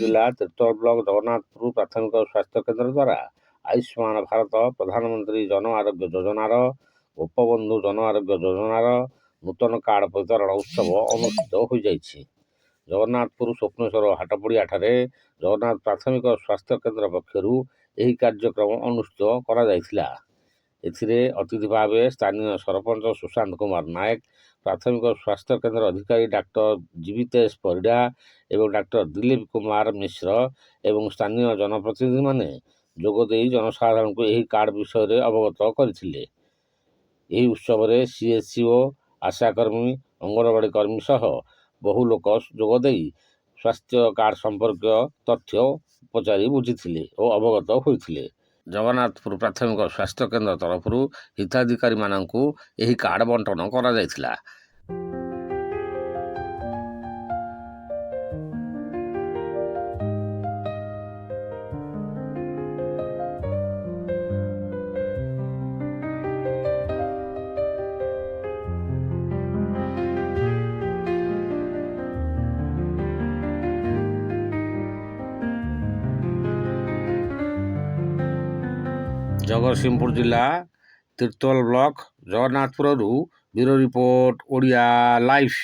ଜିଲ୍ଲା ତିର୍ତ୍ତୋଲ ବ୍ଲକ ଜଗନ୍ନାଥପୁର ପ୍ରାଥମିକ ସ୍ୱାସ୍ଥ୍ୟ କେନ୍ଦ୍ର ଦ୍ୱାରା ଆୟୁଷ୍ମାନ ଭାରତ ପ୍ରଧାନମନ୍ତ୍ରୀ ଜନ ଆରୋଗ୍ୟ ଯୋଜନାର ଗୋପବନ୍ଧୁ ଜନ ଆରୋଗ୍ୟ ଯୋଜନାର ନୂତନ କାର୍ଡ଼ ବିତରଣ ଉତ୍ସବ ଅନୁଷ୍ଠିତ ହୋଇଯାଇଛି। ଜଗନ୍ନାଥପୁର ସ୍ୱପ୍ନେଶ୍ୱର ହାଟପଡ଼ିଆଠାରେ ଜଗନ୍ନାଥ ପ୍ରାଥମିକ ସ୍ୱାସ୍ଥ୍ୟ କେନ୍ଦ୍ର ପକ୍ଷରୁ ଏହି କାର୍ଯ୍ୟକ୍ରମ ଅନୁଷ୍ଠିତ କରାଯାଇଥିଲା। ଏଥିରେ ଅତିଥି ଭାବେ ସ୍ଥାନୀୟ ସରପଞ୍ଚ ସୁଶାନ୍ତ କୁମାର ନାୟକ, ପ୍ରାଥମିକ ସ୍ୱାସ୍ଥ୍ୟ କେନ୍ଦ୍ର ଅଧିକାରୀ ଡାକ୍ତର ଜୀବିତେଶ ପରିଡ଼ା ଏବଂ ଡାକ୍ତର ଦିଲ୍ଲୀପ କୁମାର ମିଶ୍ର ଏବଂ ସ୍ଥାନୀୟ ଜନପ୍ରତିନିଧିମାନେ ଯୋଗଦେଇ ଜନସାଧାରଣଙ୍କୁ ଏହି କାର୍ଡ଼ ବିଷୟରେ ଅବଗତ କରିଥିଲେ। ଏହି ଉତ୍ସବରେ CHO, ଆଶାକର୍ମୀ, ଅଙ୍ଗନବାଡ଼ି କର୍ମୀ ସହ ବହୁ ଲୋକ ଯୋଗଦେଇ ସ୍ୱାସ୍ଥ୍ୟ କାର୍ଡ଼ ସମ୍ପର୍କୀୟ ତଥ୍ୟ ପଚାରି ବୁଝିଥିଲେ ଓ ଅବଗତ ହୋଇଥିଲେ। ଜଗନ୍ନାଥପୁର ପ୍ରାଥମିକ ସ୍ୱାସ୍ଥ୍ୟ କେନ୍ଦ୍ର ତରଫରୁ ହିତାଧିକାରୀମାନଙ୍କୁ ଏହି କାର୍ଡ଼ ବଣ୍ଟନ କରାଯାଇଥିଲା। ଜଗତସିଂହପୁର ଜିଲ୍ଲା ତିର୍ତ୍ତୋଲ ବ୍ଲକ ଜଗନ୍ନାଥପୁରରୁ ବ୍ୟୁରୋ ରିପୋର୍ଟ ଓଡ଼ିଆ ଲାଇଭ୍।